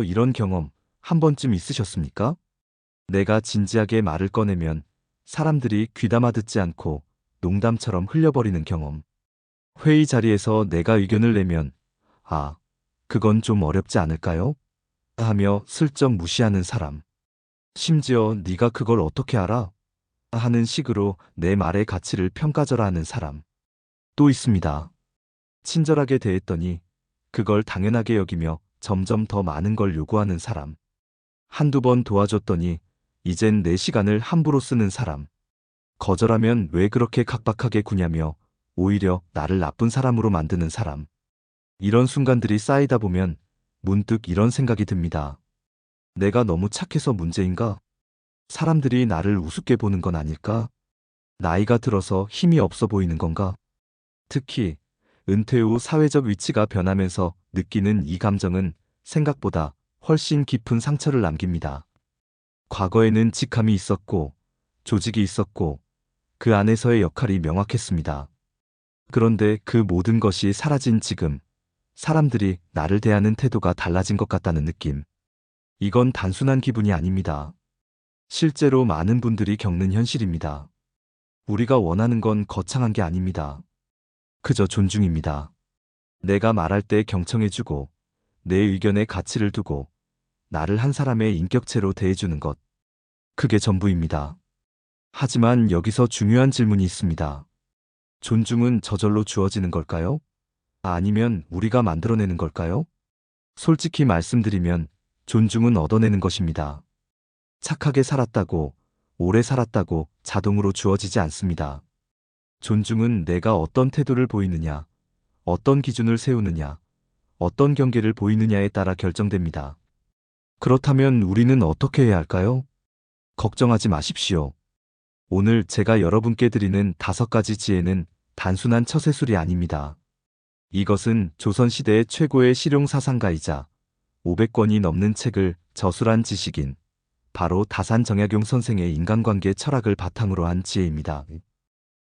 이런 경험 한 번쯤 있으셨습니까? 내가 진지하게 말을 꺼내면 사람들이 귀담아 듣지 않고 농담처럼 흘려버리는 경험. 회의 자리에서 내가 의견을 내면 아, 그건 좀 어렵지 않을까요? 하며 슬쩍 무시하는 사람. 심지어 네가 그걸 어떻게 알아? 하는 식으로 내 말의 가치를 평가절하하는 사람. 또 있습니다. 친절하게 대했더니 그걸 당연하게 여기며 점점 더 많은 걸 요구하는 사람. 한두 번 도와줬더니 이젠 내 시간을 함부로 쓰는 사람. 거절하면 왜 그렇게 각박하게 구냐며 오히려 나를 나쁜 사람으로 만드는 사람. 이런 순간들이 쌓이다 보면 문득 이런 생각이 듭니다. 내가 너무 착해서 문제인가? 사람들이 나를 우습게 보는 건 아닐까? 나이가 들어서 힘이 없어 보이는 건가? 특히 은퇴 후 사회적 위치가 변하면서 느끼는 이 감정은 생각보다 훨씬 깊은 상처를 남깁니다. 과거에는 직함이 있었고 조직이 있었고 그 안에서의 역할이 명확했습니다. 그런데 그 모든 것이 사라진 지금 사람들이 나를 대하는 태도가 달라진 것 같다는 느낌. 이건 단순한 기분이 아닙니다. 실제로 많은 분들이 겪는 현실입니다. 우리가 원하는 건 거창한 게 아닙니다. 그저 존중입니다. 내가 말할 때 경청해주고 내 의견에 가치를 두고 나를 한 사람의 인격체로 대해주는 것. 그게 전부입니다. 하지만 여기서 중요한 질문이 있습니다. 존중은 저절로 주어지는 걸까요? 아니면 우리가 만들어내는 걸까요? 솔직히 말씀드리면 존중은 얻어내는 것입니다. 착하게 살았다고, 오래 살았다고 자동으로 주어지지 않습니다. 존중은 내가 어떤 태도를 보이느냐, 어떤 기준을 세우느냐, 어떤 경계를 보이느냐에 따라 결정됩니다. 그렇다면 우리는 어떻게 해야 할까요? 걱정하지 마십시오. 오늘 제가 여러분께 드리는 5가지 지혜는 단순한 처세술이 아닙니다. 이것은 조선시대의 최고의 실용사상가이자 500권이 넘는 책을 저술한 지식인 바로 다산 정약용 선생의 인간관계 철학을 바탕으로 한 지혜입니다.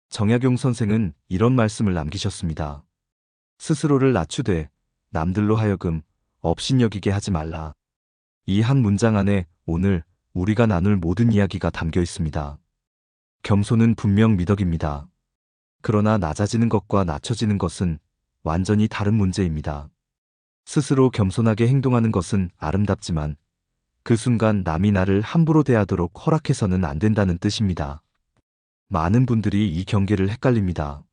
정약용 선생은 이런 말씀을 남기셨습니다. 스스로를 낮추되 남들로 하여금 업신여기게 하지 말라. 이 한 문장 안에 오늘 우리가 나눌 모든 이야기가 담겨 있습니다. 겸손은 분명 미덕입니다. 그러나 낮아지는 것과 낮춰지는 것은 완전히 다른 문제입니다. 스스로 겸손하게 행동하는 것은 아름답지만 그 순간 남이 나를 함부로 대하도록 허락해서는 안 된다는 뜻입니다. 많은 분들이 이 경계를 헷갈립니다.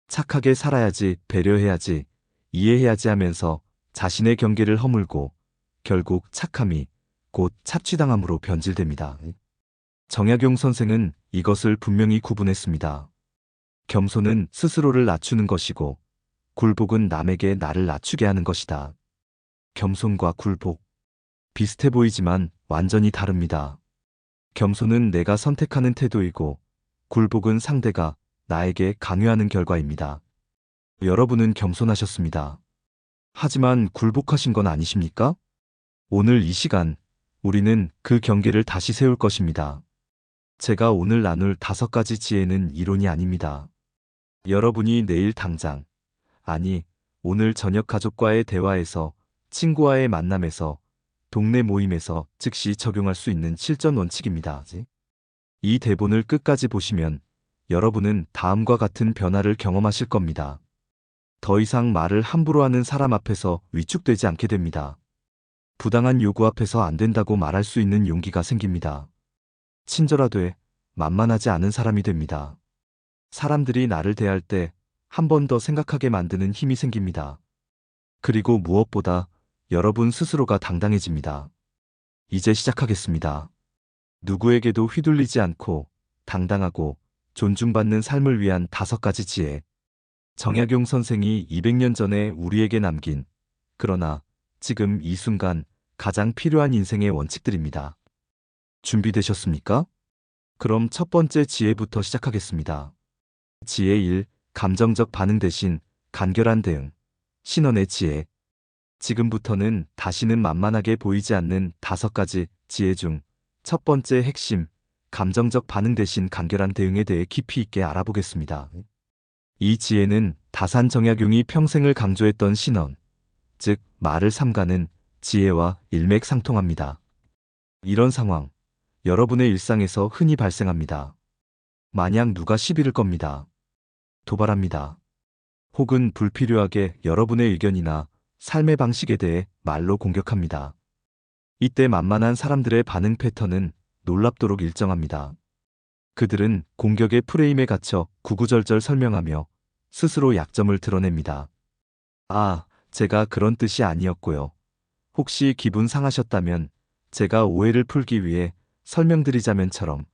착하게 살아야지, 배려해야지, 이해해야지 하면서 자신의 경계를 허물고 결국 착함이 곧 착취당함으로 변질됩니다. 정약용 선생은 이것을 분명히 구분했습니다. 겸손은 스스로를 낮추는 것이고 굴복은 남에게 나를 낮추게 하는 것이다. 겸손과 굴복. 비슷해 보이지만 완전히 다릅니다. 겸손은 내가 선택하는 태도이고 굴복은 상대가 나에게 강요하는 결과입니다. 여러분은 겸손하셨습니다. 하지만 굴복하신 건 아니십니까? 오늘 이 시간 우리는 그 경계를 다시 세울 것입니다. 제가 오늘 나눌 5가지 지혜는 이론이 아닙니다. 여러분이 내일 당장, 아니, 오늘 저녁 가족과의 대화에서, 친구와의 만남에서, 동네 모임에서 즉시 적용할 수 있는 실전 원칙입니다. 이 대본을 끝까지 보시면 여러분은 다음과 같은 변화를 경험하실 겁니다. 더 이상 말을 함부로 하는 사람 앞에서 위축되지 않게 됩니다. 부당한 요구 앞에서 안 된다고 말할 수 있는 용기가 생깁니다. 친절하되 만만하지 않은 사람이 됩니다. 사람들이 나를 대할 때 한 번 더 생각하게 만드는 힘이 생깁니다. 그리고 무엇보다 여러분 스스로가 당당해집니다. 이제 시작하겠습니다. 누구에게도 휘둘리지 않고 당당하고 존중받는 삶을 위한 5가지 지혜. 정약용 선생이 200년 전에 우리에게 남긴 그러나 지금 이 순간 가장 필요한 인생의 원칙들입니다. 준비되셨습니까? 그럼 첫 번째 지혜부터 시작하겠습니다. 지혜 1. 감정적 반응 대신 간결한 대응. 신원의 지혜. 지금부터는 다시는 만만하게 보이지 않는 5가지 지혜 중 첫 번째 핵심, 감정적 반응 대신 간결한 대응에 대해 깊이 있게 알아보겠습니다. 이 지혜는 다산 정약용이 평생을 강조했던 신원, 즉 말을 삼가는 지혜와 일맥상통합니다. 이런 상황, 여러분의 일상에서 흔히 발생합니다. 만약 누가 시비를 겁니다. 도발합니다. 혹은 불필요하게 여러분의 의견이나 삶의 방식에 대해 말로 공격합니다. 이때 만만한 사람들의 반응 패턴은 놀랍도록 일정합니다. 그들은 공격의 프레임에 갇혀 구구절절 설명하며 스스로 약점을 드러냅니다. 아, 제가 그런 뜻이 아니었고요. 혹시 기분 상하셨다면 제가 오해를 풀기 위해 설명드리자면처럼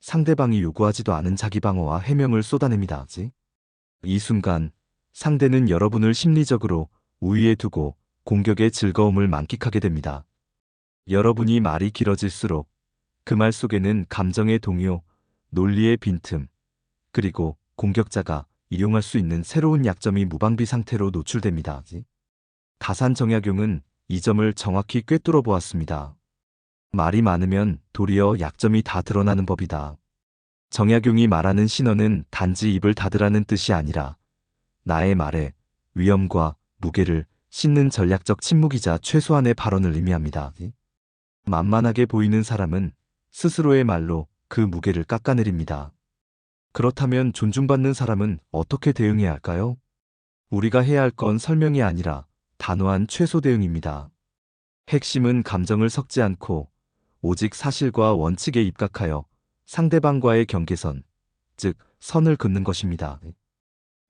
상대방이 요구하지도 않은 자기 방어와 해명을 쏟아냅니다. 이 순간 상대는 여러분을 심리적으로 우위에 두고 공격의 즐거움을 만끽하게 됩니다. 여러분이 말이 길어질수록 그 말 속에는 감정의 동요, 논리의 빈틈, 그리고 공격자가 이용할 수 있는 새로운 약점이 무방비 상태로 노출됩니다. 다산 정약용은 이 점을 정확히 꿰뚫어 보았습니다. 말이 많으면 도리어 약점이 다 드러나는 법이다. 정약용이 말하는 신어는 단지 입을 닫으라는 뜻이 아니라 나의 말에 위험과 무게를 싣는 전략적 침묵이자 최소한의 발언을 의미합니다. 만만하게 보이는 사람은 스스로의 말로 그 무게를 깎아내립니다. 그렇다면 존중받는 사람은 어떻게 대응해야 할까요? 우리가 해야 할 건 설명이 아니라 단호한 최소 대응입니다. 핵심은 감정을 섞지 않고 오직 사실과 원칙에 입각하여 상대방과의 경계선, 즉 선을 긋는 것입니다.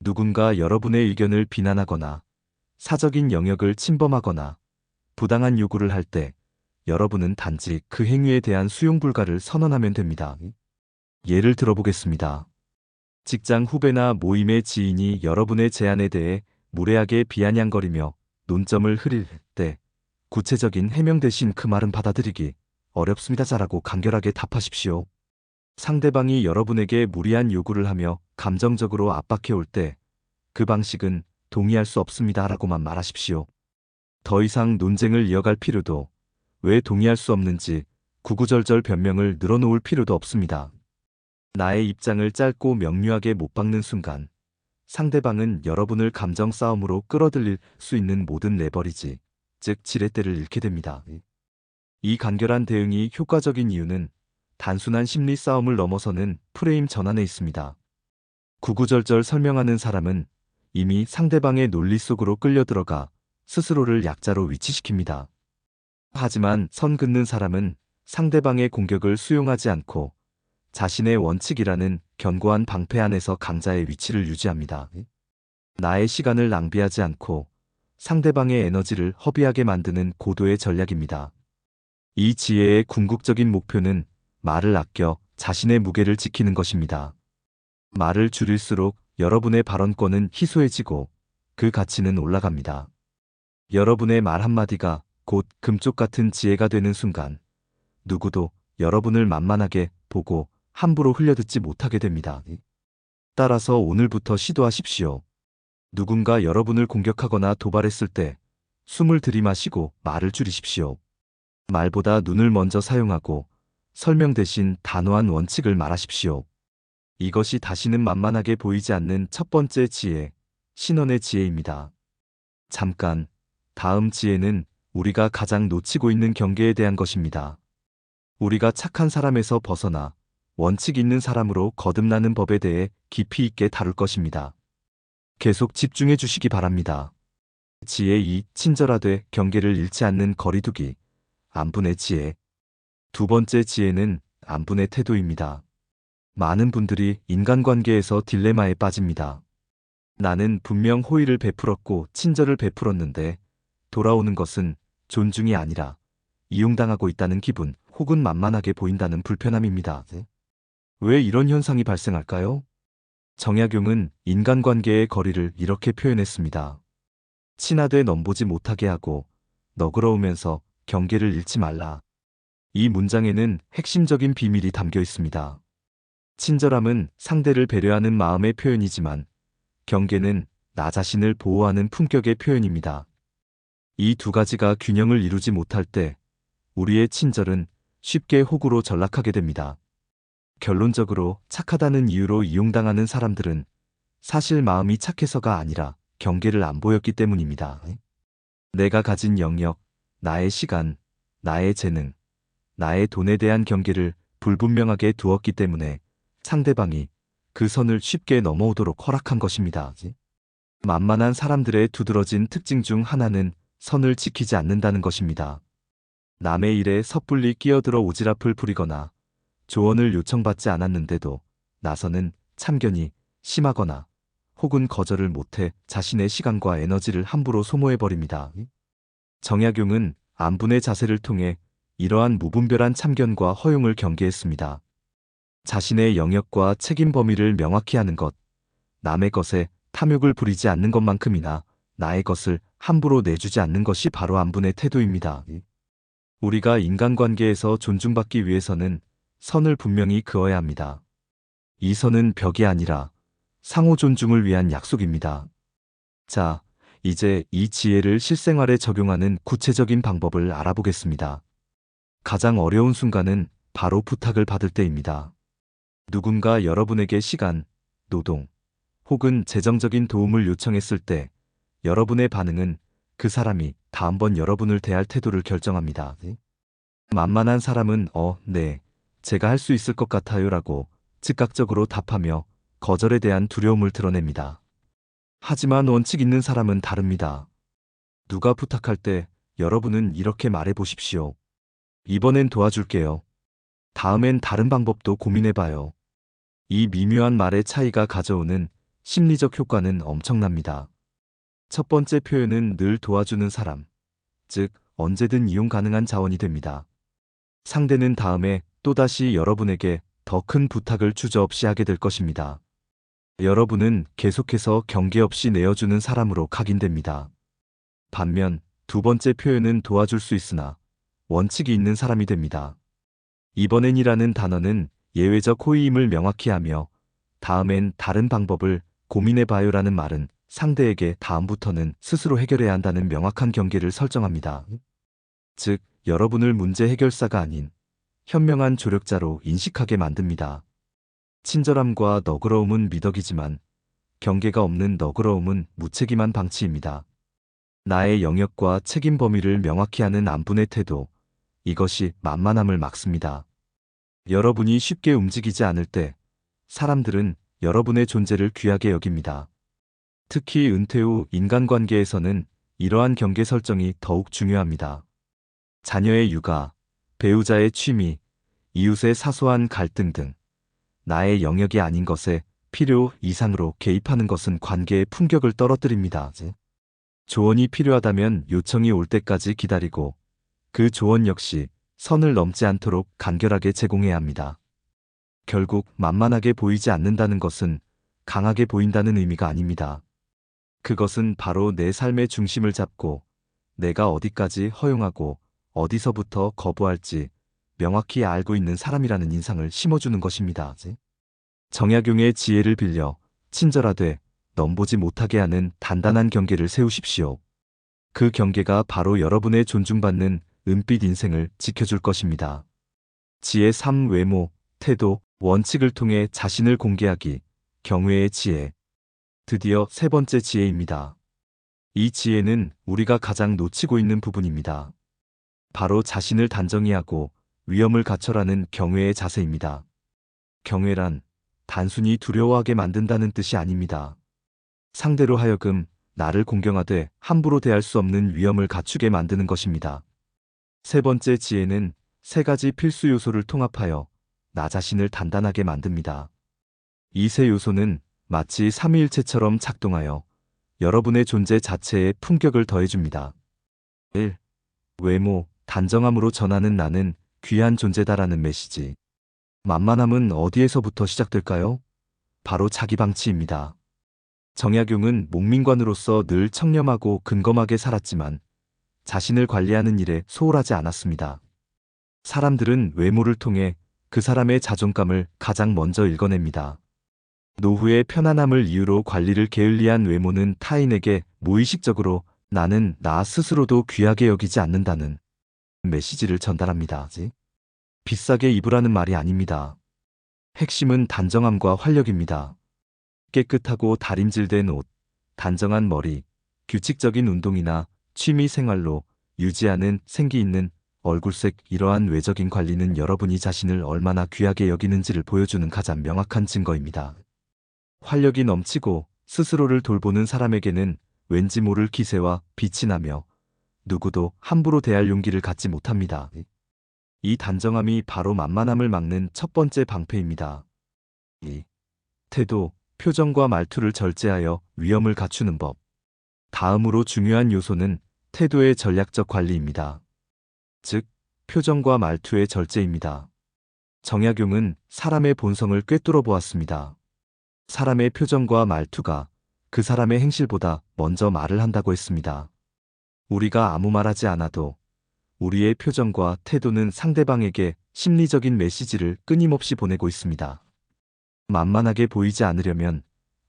누군가 여러분의 의견을 비난하거나 사적인 영역을 침범하거나 부당한 요구를 할 때 여러분은 단지 그 행위에 대한 수용 불가를 선언하면 됩니다. 예를 들어보겠습니다. 직장 후배나 모임의 지인이 여러분의 제안에 대해 무례하게 비아냥거리며 논점을 흐릴 때 구체적인 해명 대신 그 말은 받아들이기 어렵습니다자라고 간결하게 답하십시오. 상대방이 여러분에게 무리한 요구를 하며 감정적으로 압박해 올 때 그 방식은 동의할 수 없습니다라고만 말하십시오. 더 이상 논쟁을 이어갈 필요도, 왜 동의할 수 없는지 구구절절 변명을 늘어놓을 필요도 없습니다. 나의 입장을 짧고 명료하게 못 박는 순간 상대방은 여러분을 감정 싸움으로 끌어들일 수 있는 모든 레버리지, 즉 지렛대를 잃게 됩니다. 이 간결한 대응이 효과적인 이유는 단순한 심리 싸움을 넘어서는 프레임 전환에 있습니다. 구구절절 설명하는 사람은 이미 상대방의 논리 속으로 끌려 들어가 스스로를 약자로 위치시킵니다. 하지만 선 긋는 사람은 상대방의 공격을 수용하지 않고 자신의 원칙이라는 견고한 방패 안에서 강자의 위치를 유지합니다. 나의 시간을 낭비하지 않고 상대방의 에너지를 허비하게 만드는 고도의 전략입니다. 이 지혜의 궁극적인 목표는 말을 아껴 자신의 무게를 지키는 것입니다. 말을 줄일수록 여러분의 발언권은 희소해지고 그 가치는 올라갑니다. 여러분의 말 한마디가 곧 금쪽 같은 지혜가 되는 순간 누구도 여러분을 만만하게 보고 함부로 흘려듣지 못하게 됩니다. 따라서 오늘부터 시도하십시오. 누군가 여러분을 공격하거나 도발했을 때 숨을 들이마시고 말을 줄이십시오. 말보다 눈을 먼저 사용하고 설명 대신 단호한 원칙을 말하십시오. 이것이 다시는 만만하게 보이지 않는 첫 번째 지혜, 신원의 지혜입니다. 잠깐, 다음 지혜는 우리가 가장 놓치고 있는 경계에 대한 것입니다. 우리가 착한 사람에서 벗어나 원칙 있는 사람으로 거듭나는 법에 대해 깊이 있게 다룰 것입니다. 계속 집중해 주시기 바랍니다. 지혜 2. 친절하되 경계를 잃지 않는 거리두기. 안분의 지혜. 두 번째 지혜는 안분의 태도입니다. 많은 분들이 인간관계에서 딜레마에 빠집니다. 나는 분명 호의를 베풀었고 친절을 베풀었는데 돌아오는 것은 존중이 아니라 이용당하고 있다는 기분 혹은 만만하게 보인다는 불편함입니다. 왜 이런 현상이 발생할까요? 정약용은 인간관계의 거리를 이렇게 표현했습니다. 친하되 넘보지 못하게 하고 너그러우면서 경계를 잃지 말라. 이 문장에는 핵심적인 비밀이 담겨 있습니다. 친절함은 상대를 배려하는 마음의 표현이지만 경계는 나 자신을 보호하는 품격의 표현입니다. 이 두 가지가 균형을 이루지 못할 때 우리의 친절은 쉽게 호구로 전락하게 됩니다. 결론적으로 착하다는 이유로 이용당하는 사람들은 사실 마음이 착해서가 아니라 경계를 안 보였기 때문입니다. 내가 가진 영역, 나의 시간, 나의 재능, 나의 돈에 대한 경계를 불분명하게 두었기 때문에 상대방이 그 선을 쉽게 넘어오도록 허락한 것입니다. 만만한 사람들의 두드러진 특징 중 하나는 선을 지키지 않는다는 것입니다. 남의 일에 섣불리 끼어들어 오지랖을 부리거나 조언을 요청받지 않았는데도 나서는 참견이 심하거나 혹은 거절을 못해 자신의 시간과 에너지를 함부로 소모해버립니다. 정약용은 안분의 자세를 통해 이러한 무분별한 참견과 허용을 경계했습니다. 자신의 영역과 책임 범위를 명확히 하는 것, 남의 것에 탐욕을 부리지 않는 것만큼이나 나의 것을 함부로 내주지 않는 것이 바로 안분의 태도입니다. 우리가 인간관계에서 존중받기 위해서는 선을 분명히 그어야 합니다. 이 선은 벽이 아니라 상호 존중을 위한 약속입니다. 자, 이제 이 지혜를 실생활에 적용하는 구체적인 방법을 알아보겠습니다. 가장 어려운 순간은 바로 부탁을 받을 때입니다. 누군가 여러분에게 시간, 노동, 혹은 재정적인 도움을 요청했을 때 여러분의 반응은 그 사람이 다음번 여러분을 대할 태도를 결정합니다. 만만한 사람은 네, 제가 할 수 있을 것 같아요 라고 즉각적으로 답하며 거절에 대한 두려움을 드러냅니다. 하지만 원칙 있는 사람은 다릅니다. 누가 부탁할 때 여러분은 이렇게 말해 보십시오. 이번엔 도와줄게요. 다음엔 다른 방법도 고민해봐요. 이 미묘한 말의 차이가 가져오는 심리적 효과는 엄청납니다. 첫 번째 표현은 늘 도와주는 사람, 즉 언제든 이용 가능한 자원이 됩니다. 상대는 다음에 또다시 여러분에게 더 큰 부탁을 주저없이 하게 될 것입니다. 여러분은 계속해서 경계 없이 내어주는 사람으로 각인됩니다. 반면 두 번째 표현은 도와줄 수 있으나 원칙이 있는 사람이 됩니다. 이번엔이라는 단어는 예외적 호의임을 명확히 하며 다음엔 다른 방법을 고민해봐요라는 말은 상대에게 다음부터는 스스로 해결해야 한다는 명확한 경계를 설정합니다. 즉, 여러분을 문제 해결사가 아닌 현명한 조력자로 인식하게 만듭니다. 친절함과 너그러움은 미덕이지만 경계가 없는 너그러움은 무책임한 방치입니다. 나의 영역과 책임 범위를 명확히 하는 안분의 태도, 이것이 만만함을 막습니다. 여러분이 쉽게 움직이지 않을 때 사람들은 여러분의 존재를 귀하게 여깁니다. 특히 은퇴 후 인간관계에서는 이러한 경계 설정이 더욱 중요합니다. 자녀의 육아, 배우자의 취미, 이웃의 사소한 갈등 등 나의 영역이 아닌 것에 필요 이상으로 개입하는 것은 관계의 품격을 떨어뜨립니다. 조언이 필요하다면 요청이 올 때까지 기다리고 그 조언 역시 선을 넘지 않도록 간결하게 제공해야 합니다. 결국 만만하게 보이지 않는다는 것은 강하게 보인다는 의미가 아닙니다. 그것은 바로 내 삶의 중심을 잡고 내가 어디까지 허용하고 어디서부터 거부할지 명확히 알고 있는 사람이라는 인상을 심어주는 것입니다. 정약용의 지혜를 빌려 친절하되 넘보지 못하게 하는 단단한 경계를 세우십시오. 그 경계가 바로 여러분의 존중받는 은빛 인생을 지켜줄 것입니다. 지혜 3. 외모, 태도, 원칙을 통해 자신을 공개하기, 경외의 지혜. 드디어 세 번째 지혜입니다. 이 지혜는 우리가 가장 놓치고 있는 부분입니다. 바로 자신을 단정히 하고 위험을 갖춰라는 경외의 자세입니다. 경외란 단순히 두려워하게 만든다는 뜻이 아닙니다. 상대로 하여금 나를 공경하되 함부로 대할 수 없는 위험을 갖추게 만드는 것입니다. 세 번째 지혜는 세 가지 필수 요소를 통합하여 나 자신을 단단하게 만듭니다. 이 세 요소는 마치 삼위일체처럼 작동하여 여러분의 존재 자체에 품격을 더해줍니다. 1. 외모, 단정함으로 전하는 나는 귀한 존재다라는 메시지. 만만함은 어디에서부터 시작될까요? 바로 자기 방치입니다. 정약용은 목민관으로서 늘 청렴하고 근검하게 살았지만 자신을 관리하는 일에 소홀하지 않았습니다. 사람들은 외모를 통해 그 사람의 자존감을 가장 먼저 읽어냅니다. 노후의 편안함을 이유로 관리를 게을리한 외모는 타인에게 무의식적으로 나는 나 스스로도 귀하게 여기지 않는다는 메시지를 전달합니다. 비싸게 입으라는 말이 아닙니다. 핵심은 단정함과 활력입니다. 깨끗하고 다림질된 옷, 단정한 머리, 규칙적인 운동이나 취미 생활로 유지하는 생기 있는 얼굴색, 이러한 외적인 관리는 여러분이 자신을 얼마나 귀하게 여기는지를 보여주는 가장 명확한 증거입니다. 활력이 넘치고 스스로를 돌보는 사람에게는 왠지 모를 기세와 빛이 나며 누구도 함부로 대할 용기를 갖지 못합니다. 이 단정함이 바로 만만함을 막는 첫 번째 방패입니다. 2. 태도, 표정과 말투를 절제하여 위엄을 갖추는 법. 다음으로 중요한 요소는 태도의 전략적 관리입니다. 즉, 표정과 말투의 절제입니다. 정약용은 사람의 본성을 꿰뚫어 보았습니다. 사람의 표정과 말투가 그 사람의 행실보다 먼저 말을 한다고 했습니다. 우리가 아무 말하지 않아도 우리의 표정과 태도는 상대방에게 심리적인 메시지를 끊임없이 보내고 있습니다. 만만하게 보이지 않으려면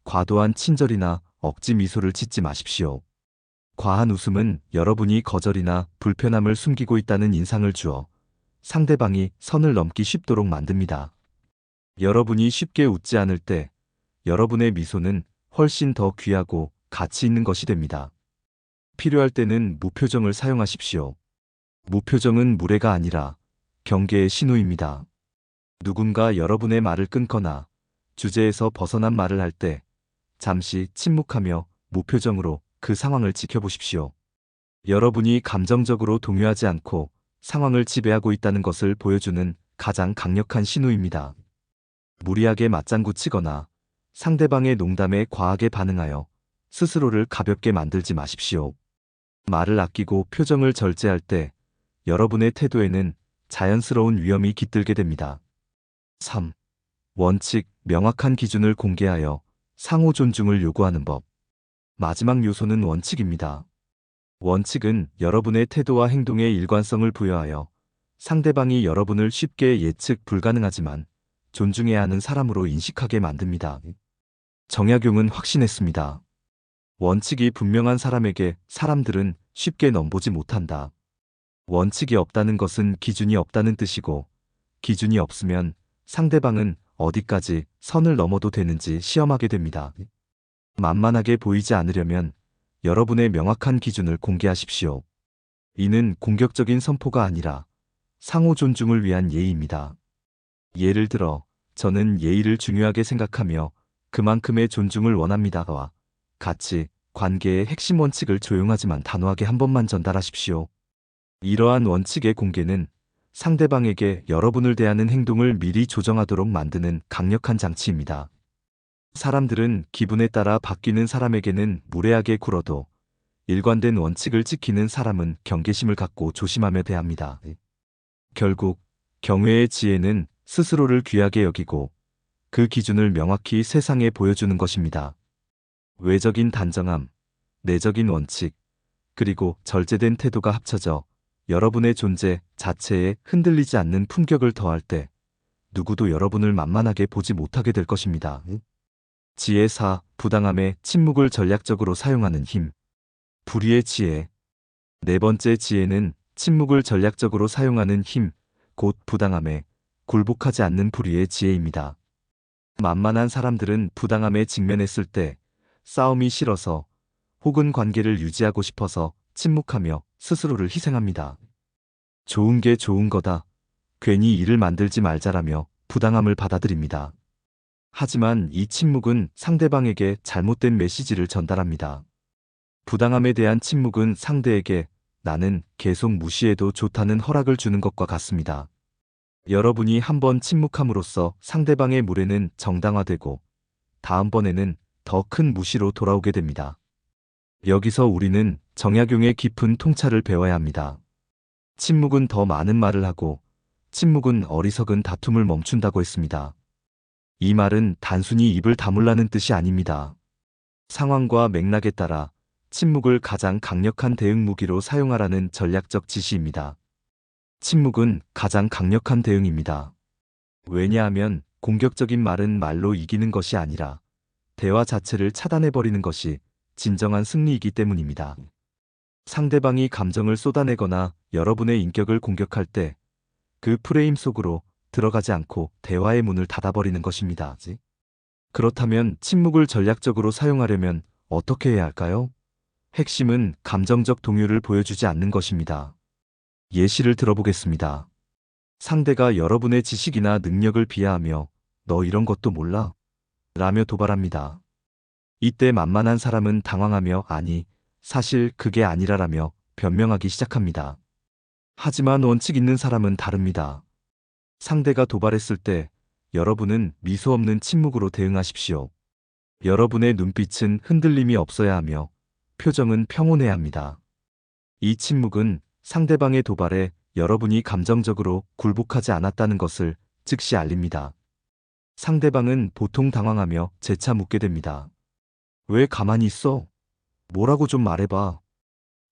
과도한 친절이나 억지 미소를 짓지 마십시오. 과한 웃음은 여러분이 거절이나 불편함을 숨기고 있다는 인상을 주어 상대방이 선을 넘기 쉽도록 만듭니다. 여러분이 쉽게 웃지 않을 때 여러분의 미소는 훨씬 더 귀하고 가치 있는 것이 됩니다. 필요할 때는 무표정을 사용하십시오. 무표정은 무례가 아니라 경계의 신호입니다. 누군가 여러분의 말을 끊거나 주제에서 벗어난 말을 할 때 잠시 침묵하며 무표정으로 그 상황을 지켜보십시오. 여러분이 감정적으로 동요하지 않고 상황을 지배하고 있다는 것을 보여주는 가장 강력한 신호입니다. 무리하게 맞장구 치거나 상대방의 농담에 과하게 반응하여 스스로를 가볍게 만들지 마십시오. 말을 아끼고 표정을 절제할 때 여러분의 태도에는 자연스러운 위엄이 깃들게 됩니다. 3. 원칙, 명확한 기준을 공개하여 상호 존중을 요구하는 법. 마지막 요소는 원칙입니다. 원칙은 여러분의 태도와 행동에 일관성을 부여하여 상대방이 여러분을 쉽게 예측 불가능하지만 존중해야 하는 사람으로 인식하게 만듭니다. 정약용은 확신했습니다. 원칙이 분명한 사람에게 사람들은 쉽게 넘보지 못한다. 원칙이 없다는 것은 기준이 없다는 뜻이고, 기준이 없으면 상대방은 어디까지 선을 넘어도 되는지 시험하게 됩니다. 만만하게 보이지 않으려면 여러분의 명확한 기준을 공개하십시오. 이는 공격적인 선포가 아니라 상호 존중을 위한 예의입니다. 예를 들어, 저는 예의를 중요하게 생각하며 그만큼의 존중을 원합니다와 같이 관계의 핵심 원칙을 조용하지만 단호하게 한 번만 전달하십시오. 이러한 원칙의 공개는 상대방에게 여러분을 대하는 행동을 미리 조정하도록 만드는 강력한 장치입니다. 사람들은 기분에 따라 바뀌는 사람에게는 무례하게 굴어도 일관된 원칙을 지키는 사람은 경계심을 갖고 조심하며 대합니다. 결국 경외의 지혜는 스스로를 귀하게 여기고 그 기준을 명확히 세상에 보여주는 것입니다. 외적인 단정함, 내적인 원칙, 그리고 절제된 태도가 합쳐져 여러분의 존재 자체에 흔들리지 않는 품격을 더할 때 누구도 여러분을 만만하게 보지 못하게 될 것입니다. 지혜 4. 부당함에 침묵을 전략적으로 사용하는 힘. 불의의 지혜. 네 번째 지혜는 침묵을 전략적으로 사용하는 힘, 곧 부당함에 굴복하지 않는 불의의 지혜입니다. 만만한 사람들은 부당함에 직면했을 때 싸움이 싫어서 혹은 관계를 유지하고 싶어서 침묵하며 스스로를 희생합니다. 좋은 게 좋은 거다. 괜히 일을 만들지 말자라며 부당함을 받아들입니다. 하지만 이 침묵은 상대방에게 잘못된 메시지를 전달합니다. 부당함에 대한 침묵은 상대에게 나는 계속 무시해도 좋다는 허락을 주는 것과 같습니다. 여러분이 한번 침묵함으로써 상대방의 무례는 정당화되고 다음번에는 더 큰 무시로 돌아오게 됩니다. 여기서 우리는 정약용의 깊은 통찰을 배워야 합니다. 침묵은 더 많은 말을 하고 침묵은 어리석은 다툼을 멈춘다고 했습니다. 이 말은 단순히 입을 다물라는 뜻이 아닙니다. 상황과 맥락에 따라 침묵을 가장 강력한 대응 무기로 사용하라는 전략적 지시입니다. 침묵은 가장 강력한 대응입니다. 왜냐하면 공격적인 말은 말로 이기는 것이 아니라 대화 자체를 차단해버리는 것이 진정한 승리이기 때문입니다. 상대방이 감정을 쏟아내거나 여러분의 인격을 공격할 때 그 프레임 속으로 들어가지 않고 대화의 문을 닫아버리는 것입니다. 그렇다면 침묵을 전략적으로 사용하려면 어떻게 해야 할까요? 핵심은 감정적 동요를 보여주지 않는 것입니다. 예시를 들어보겠습니다. 상대가 여러분의 지식이나 능력을 비하하며 너 이런 것도 몰라? 라며 도발합니다. 이때 만만한 사람은 당황하며 아니, 사실 그게 아니라라며 변명하기 시작합니다. 하지만 원칙 있는 사람은 다릅니다. 상대가 도발했을 때 여러분은 미소 없는 침묵으로 대응하십시오. 여러분의 눈빛은 흔들림이 없어야 하며 표정은 평온해야 합니다. 이 침묵은 상대방의 도발에 여러분이 감정적으로 굴복하지 않았다는 것을 즉시 알립니다. 상대방은 보통 당황하며 재차 묻게 됩니다. 왜 가만히 있어? 뭐라고 좀 말해봐.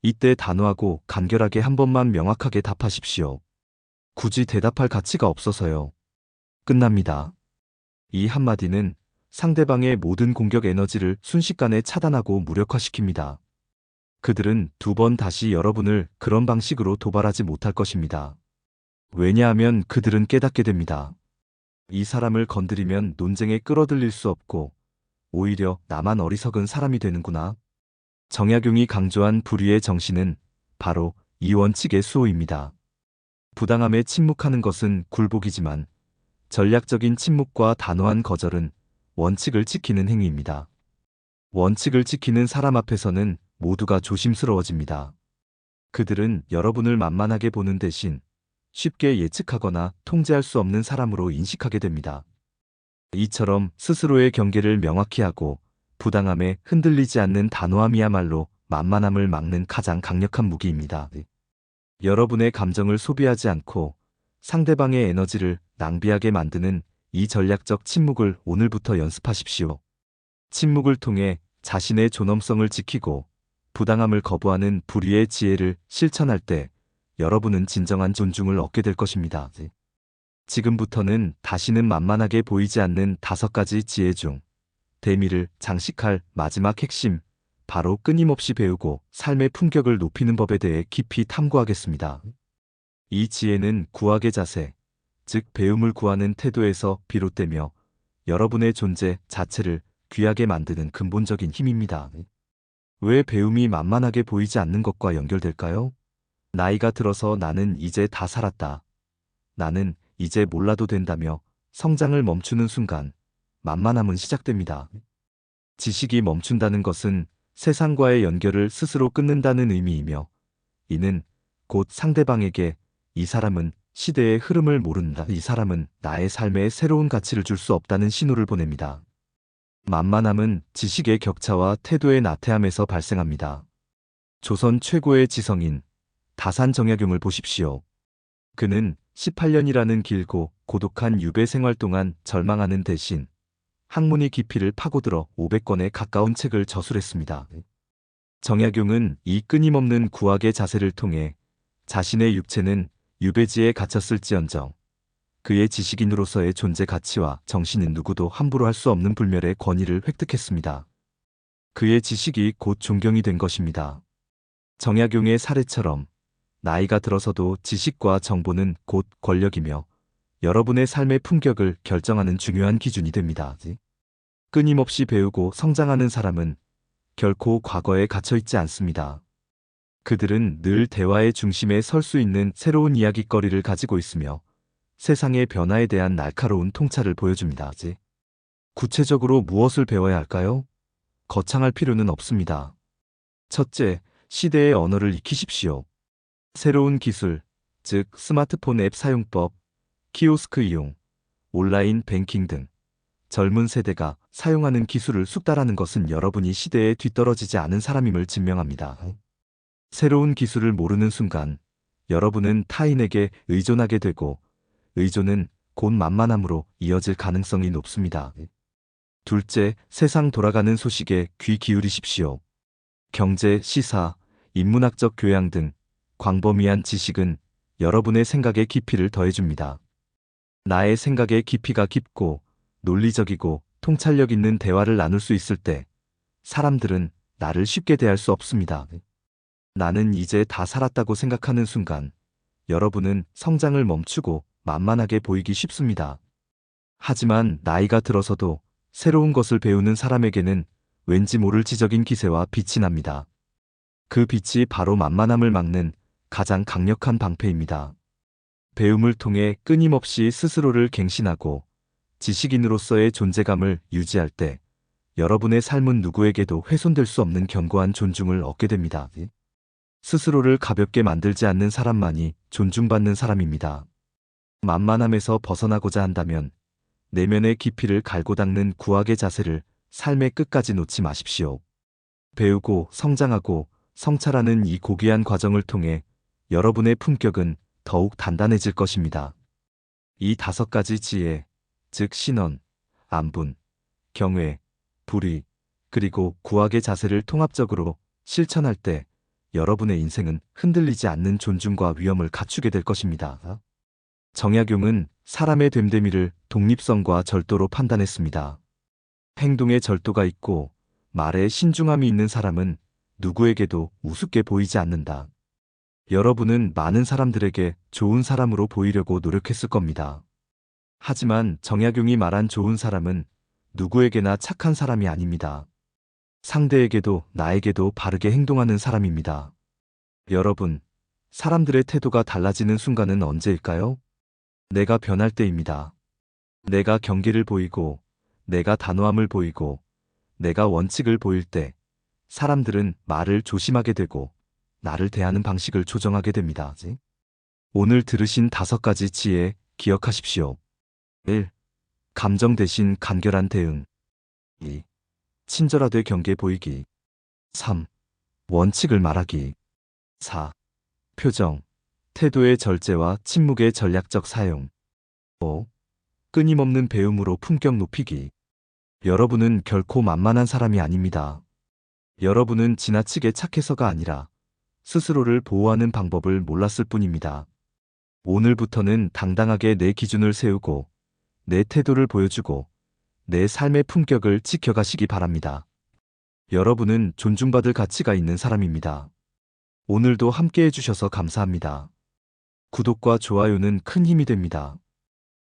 이때 단호하고 간결하게 한 번만 명확하게 답하십시오. 굳이 대답할 가치가 없어서요. 끝납니다. 이 한마디는 상대방의 모든 공격 에너지를 순식간에 차단하고 무력화시킵니다. 그들은 두 번 다시 여러분을 그런 방식으로 도발하지 못할 것입니다. 왜냐하면 그들은 깨닫게 됩니다. 이 사람을 건드리면 논쟁에 끌어들일 수 없고 오히려 나만 어리석은 사람이 되는구나. 정약용이 강조한 불의의 정신은 바로 이 원칙의 수호입니다. 부당함에 침묵하는 것은 굴복이지만 전략적인 침묵과 단호한 거절은 원칙을 지키는 행위입니다. 원칙을 지키는 사람 앞에서는 모두가 조심스러워집니다. 그들은 여러분을 만만하게 보는 대신 쉽게 예측하거나 통제할 수 없는 사람으로 인식하게 됩니다. 이처럼 스스로의 경계를 명확히 하고 부당함에 흔들리지 않는 단호함이야말로 만만함을 막는 가장 강력한 무기입니다. 여러분의 감정을 소비하지 않고 상대방의 에너지를 낭비하게 만드는 이 전략적 침묵을 오늘부터 연습하십시오. 침묵을 통해 자신의 존엄성을 지키고 부당함을 거부하는 불의의 지혜를 실천할 때 여러분은 진정한 존중을 얻게 될 것입니다. 지금부터는 다시는 만만하게 보이지 않는 5가지 지혜 중 대미를 장식할 마지막 핵심, 바로 끊임없이 배우고 삶의 품격을 높이는 법에 대해 깊이 탐구하겠습니다. 이 지혜는 구하의 자세, 즉 배움을 구하는 태도에서 비롯되며 여러분의 존재 자체를 귀하게 만드는 근본적인 힘입니다. 왜 배움이 만만하게 보이지 않는 것과 연결될까요? 나이가 들어서 나는 이제 다 살았다. 나는 이제 몰라도 된다며 성장을 멈추는 순간 만만함은 시작됩니다. 지식이 멈춘다는 것은 세상과의 연결을 스스로 끊는다는 의미이며 이는 곧 상대방에게 이 사람은 시대의 흐름을 모른다. 이 사람은 나의 삶에 새로운 가치를 줄 수 없다는 신호를 보냅니다. 만만함은 지식의 격차와 태도의 나태함에서 발생합니다. 조선 최고의 지성인 다산 정약용을 보십시오. 그는 18년이라는 길고 고독한 유배 생활 동안 절망하는 대신 학문의 깊이를 파고들어 500권에 가까운 책을 저술했습니다. 정약용은 이 끊임없는 구학의 자세를 통해 자신의 육체는 유배지에 갇혔을지언정 그의 지식인으로서의 존재 가치와 정신은 누구도 함부로 할 수 없는 불멸의 권위를 획득했습니다. 그의 지식이 곧 존경이 된 것입니다. 정약용의 사례처럼 나이가 들어서도 지식과 정보는 곧 권력이며 여러분의 삶의 품격을 결정하는 중요한 기준이 됩니다. 끊임없이 배우고 성장하는 사람은 결코 과거에 갇혀있지 않습니다. 그들은 늘 대화의 중심에 설 수 있는 새로운 이야깃거리를 가지고 있으며 세상의 변화에 대한 날카로운 통찰을 보여줍니다. 구체적으로 무엇을 배워야 할까요? 거창할 필요는 없습니다. 첫째, 시대의 언어를 익히십시오. 새로운 기술, 즉 스마트폰 앱 사용법, 키오스크 이용, 온라인 뱅킹 등 젊은 세대가 사용하는 기술을 숙달하는 것은 여러분이 시대에 뒤떨어지지 않은 사람임을 증명합니다. 새로운 기술을 모르는 순간 여러분은 타인에게 의존하게 되고 의존은 곧 만만함으로 이어질 가능성이 높습니다. 둘째, 세상 돌아가는 소식에 귀 기울이십시오. 경제, 시사, 인문학적 교양 등 광범위한 지식은 여러분의 생각의 깊이를 더해줍니다. 나의 생각의 깊이가 깊고 논리적이고 통찰력 있는 대화를 나눌 수 있을 때 사람들은 나를 쉽게 대할 수 없습니다. 나는 이제 다 살았다고 생각하는 순간 여러분은 성장을 멈추고 만만하게 보이기 쉽습니다. 하지만 나이가 들어서도 새로운 것을 배우는 사람에게는 왠지 모를 지적인 기세와 빛이 납니다. 그 빛이 바로 만만함을 막는 가장 강력한 방패입니다. 배움을 통해 끊임없이 스스로를 갱신하고 지식인으로서의 존재감을 유지할 때 여러분의 삶은 누구에게도 훼손될 수 없는 견고한 존중을 얻게 됩니다. 스스로를 가볍게 만들지 않는 사람만이 존중받는 사람입니다. 만만함에서 벗어나고자 한다면 내면의 깊이를 갈고 닦는 구학의 자세를 삶의 끝까지 놓지 마십시오. 배우고 성장하고 성찰하는 이 고귀한 과정을 통해 여러분의 품격은 더욱 단단해질 것입니다. 이 5가지 지혜, 즉 신언, 안분, 경외, 불의, 그리고 구학의 자세를 통합적으로 실천할 때 여러분의 인생은 흔들리지 않는 존중과 위엄을 갖추게 될 것입니다. 정약용은 사람의 됨됨이를 독립성과 절도로 판단했습니다. 행동에 절도가 있고 말에 신중함이 있는 사람은 누구에게도 우습게 보이지 않는다. 여러분은 많은 사람들에게 좋은 사람으로 보이려고 노력했을 겁니다. 하지만 정약용이 말한 좋은 사람은 누구에게나 착한 사람이 아닙니다. 상대에게도 나에게도 바르게 행동하는 사람입니다. 여러분, 사람들의 태도가 달라지는 순간은 언제일까요? 내가 변할 때입니다. 내가 경계를 보이고, 내가 단호함을 보이고, 내가 원칙을 보일 때 사람들은 말을 조심하게 되고 나를 대하는 방식을 조정하게 됩니다. 오늘 들으신 5가지 지혜 기억하십시오. 1. 감정 대신 간결한 대응. 2. 친절하되 경계 보이기. 3. 원칙을 말하기. 4. 표정, 태도의 절제와 침묵의 전략적 사용. 5. 끊임없는 배움으로 품격 높이기. 여러분은 결코 만만한 사람이 아닙니다. 여러분은 지나치게 착해서가 아니라 스스로를 보호하는 방법을 몰랐을 뿐입니다. 오늘부터는 당당하게 내 기준을 세우고 내 태도를 보여주고 내 삶의 품격을 지켜가시기 바랍니다. 여러분은 존중받을 가치가 있는 사람입니다. 오늘도 함께 해주셔서 감사합니다. 구독과 좋아요는 큰 힘이 됩니다.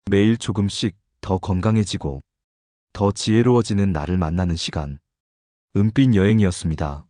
매일 조금씩 더 건강해지고 더 지혜로워지는 나를 만나는 시간. 은빛 여행이었습니다.